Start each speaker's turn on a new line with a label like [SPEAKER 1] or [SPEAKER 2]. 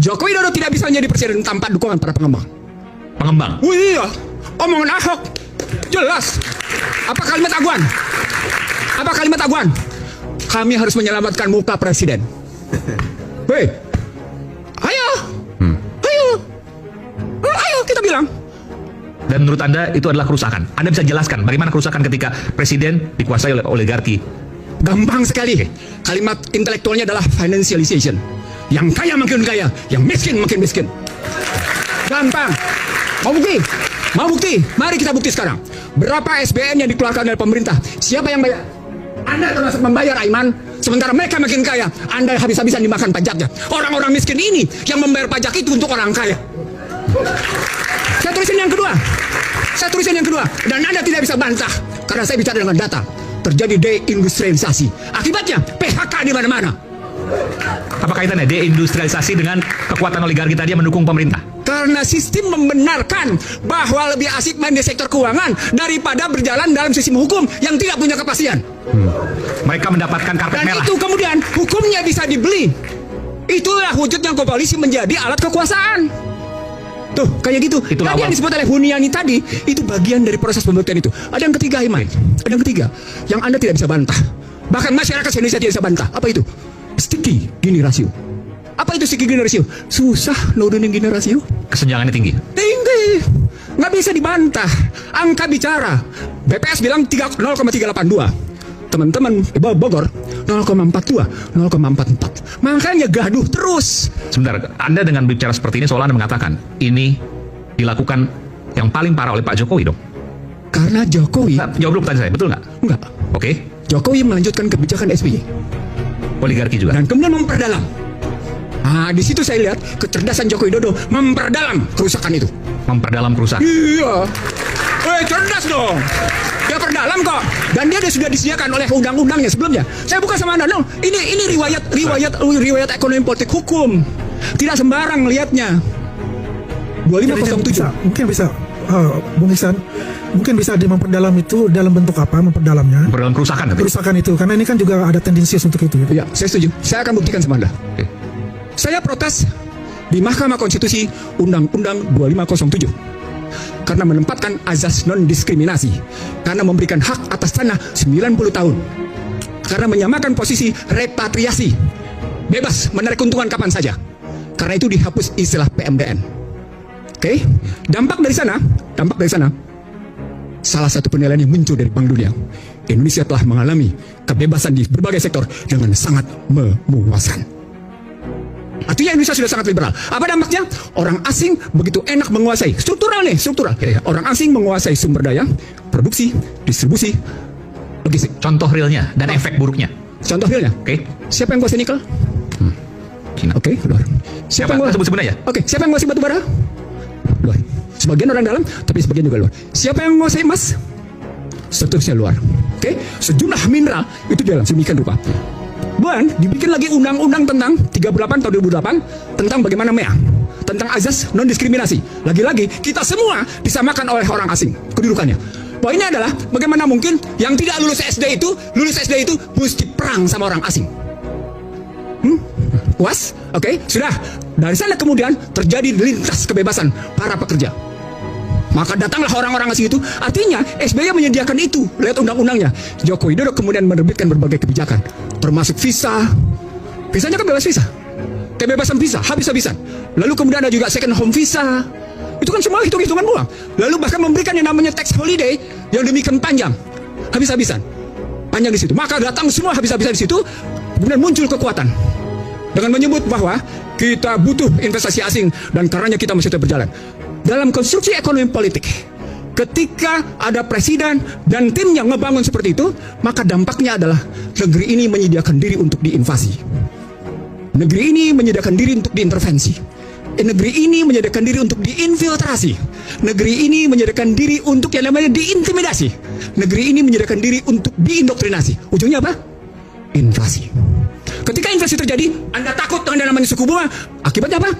[SPEAKER 1] Joko Widodo tidak bisa menjadi presiden tanpa dukungan para pengembang.
[SPEAKER 2] Pengembang?
[SPEAKER 1] Oh iya, omongan Ahok jelas. Apa kalimat Aguan? Apa kalimat Aguan? Kami harus menyelamatkan muka presiden. Hei, ayo, ayo kita bilang.
[SPEAKER 2] Dan menurut Anda itu adalah kerusakan. Anda bisa jelaskan bagaimana kerusakan ketika presiden dikuasai oleh oligarki?
[SPEAKER 1] Gampang sekali. Kalimat intelektualnya adalah financialization. Yang kaya makin kaya, yang miskin makin miskin. Gampang. Mau bukti? Mau bukti? Mari kita bukti sekarang. Berapa SBN yang dikeluarkan oleh pemerintah? Siapa yang bayar? Anda termasuk membayar, Aiman. Sementara mereka makin kaya, Anda habis-habisan dimakan pajaknya. Orang-orang miskin ini yang membayar pajak itu untuk orang kaya. Saya tulisin yang kedua. Dan Anda tidak bisa bantah karena saya bicara dengan data. Terjadi deindustrialisasi. Akibatnya PHK di mana-mana.
[SPEAKER 2] Apa kaitannya deindustrialisasi dengan kekuatan oligarki tadi yang mendukung pemerintah?
[SPEAKER 1] Karena sistem membenarkan bahwa lebih asik main di sektor keuangan daripada berjalan dalam sistem hukum yang tidak punya kepastian.
[SPEAKER 2] Mereka mendapatkan karpet
[SPEAKER 1] Dan
[SPEAKER 2] merah.
[SPEAKER 1] itu kemudian hukumnya bisa dibeli. Itulah wujudnya koalisi menjadi alat kekuasaan. Tuh, kayak gitu.
[SPEAKER 2] Itulah
[SPEAKER 1] Tadi yang disebut oleh Buniani tadi, itu bagian dari proses pembuktian itu. Ada yang ketiga, Iman. Ada yang ketiga, yang Anda tidak bisa bantah. Bahkan masyarakat Indonesia tidak bisa bantah. Apa itu? Sticky Gini rasio. Apa itu sticky Gini rasio? Susah nurunin Gini rasio.
[SPEAKER 2] Kesenjangannya tinggi.
[SPEAKER 1] Tinggi. Nggak bisa dibantah. Angka bicara. BPS bilang 0,382. Teman-teman Bogor 0,42, 0,44. Makanya gaduh terus.
[SPEAKER 2] Sebentar, Anda dengan bicara seperti ini seolah Anda mengatakan ini dilakukan yang paling parah oleh Pak Jokowi dong?
[SPEAKER 1] Karena Jokowi...
[SPEAKER 2] Nah, jawab dulu pertanyaan saya, betul nggak?
[SPEAKER 1] Enggak.
[SPEAKER 2] Oke.
[SPEAKER 1] Jokowi melanjutkan kebijakan SBY.
[SPEAKER 2] Oligarki juga.
[SPEAKER 1] Dan kemudian memperdalam. Nah, di situ saya lihat kecerdasan Joko Widodo memperdalam kerusakan itu.
[SPEAKER 2] Memperdalam kerusakan.
[SPEAKER 1] Iya. Cerdas dong. Dia perdalam kok. Dan dia sudah disediakan oleh undang-undangnya sebelumnya. Saya bukan sama Anda. No. Ini riwayat ekonomi politik hukum. Tidak sembarang lihatnya. 2507.
[SPEAKER 3] Mungkin bisa Bung Ihsan, mungkin bisa memperdalam itu dalam bentuk apa memperdalamnya?
[SPEAKER 2] Memperdalam kerusakan.
[SPEAKER 3] Kerusakan itu, karena ini kan juga ada tendensius untuk itu.
[SPEAKER 1] Iya, saya setuju. Saya akan buktikan sama Anda.
[SPEAKER 2] Oke.
[SPEAKER 1] Saya protes di Mahkamah Konstitusi Undang-Undang 2507 karena menempatkan azas non-diskriminasi, karena memberikan hak atas tanah 90 tahun, karena menyamakan posisi repatriasi, bebas menarik keuntungan kapan saja, karena itu dihapus istilah PMDN. Oke, dampak dari sana, salah satu penilaian yang muncul dari Bank Dunia, Indonesia telah mengalami kebebasan di berbagai sektor dengan sangat memuaskan. Artinya Indonesia sudah sangat liberal. Apa dampaknya? Orang asing begitu enak menguasai. Struktural. Orang asing menguasai sumber daya, produksi, distribusi, logistik.
[SPEAKER 2] Contoh realnya dan efek buruknya.
[SPEAKER 1] Contoh realnya.
[SPEAKER 2] Oke.
[SPEAKER 1] Siapa yang menguasai nikel?
[SPEAKER 2] Cina.
[SPEAKER 1] Oke, luar. Siapa yang
[SPEAKER 2] sebut aja?
[SPEAKER 1] Oke, siapa yang menguasai batu bara? Luar. Sebagian orang dalam, tapi sebagian juga luar. Siapa yang menguasai emas? Seterusnya luar. Oke, sejumlah mineral itu dalam sedemikian rupa. Dan dibikin lagi undang-undang tentang 38 tahun 2008 tentang bagaimana MEA, tentang azas non-diskriminasi. Lagi-lagi kita semua disamakan oleh orang asing kedudukannya. Poinnya adalah bagaimana mungkin yang tidak lulus SD itu mesti perang sama orang asing. Puas? Oke, sudah. Dari sana kemudian terjadi lintas kebebasan para pekerja. Maka datanglah orang-orang asing itu. Artinya SBY menyediakan itu. Lihat undang-undangnya. Joko Widodo kemudian menerbitkan berbagai kebijakan, termasuk visa. Visanya kan bebas visa. Kebebasan visa habis-habisan. Lalu kemudian ada juga second home visa. Itu kan semua hitung-hitungan uang. Lalu bahkan memberikan yang namanya tax holiday yang demikian panjang. Habis-habisan. Panjang di situ. Maka datang semua habis-habisan di situ. Kemudian muncul kekuatan dengan menyebut bahwa kita butuh investasi asing dan karenanya kita mesti tetap berjalan. Dalam konstruksi ekonomi politik, ketika ada presiden dan tim yang ngebangun seperti itu, maka dampaknya adalah negeri ini menyediakan diri untuk diinvasi. Negeri ini menyediakan diri untuk diintervensi. Negeri ini menyediakan diri untuk diinfiltrasi. Negeri ini menyediakan diri untuk yang namanya diintimidasi. Negeri ini menyediakan diri untuk diindoktrinasi. Ujungnya apa? Inflasi. Ketika inflasi terjadi, Anda takut dengan yang namanya suku bunga. Akibatnya apa?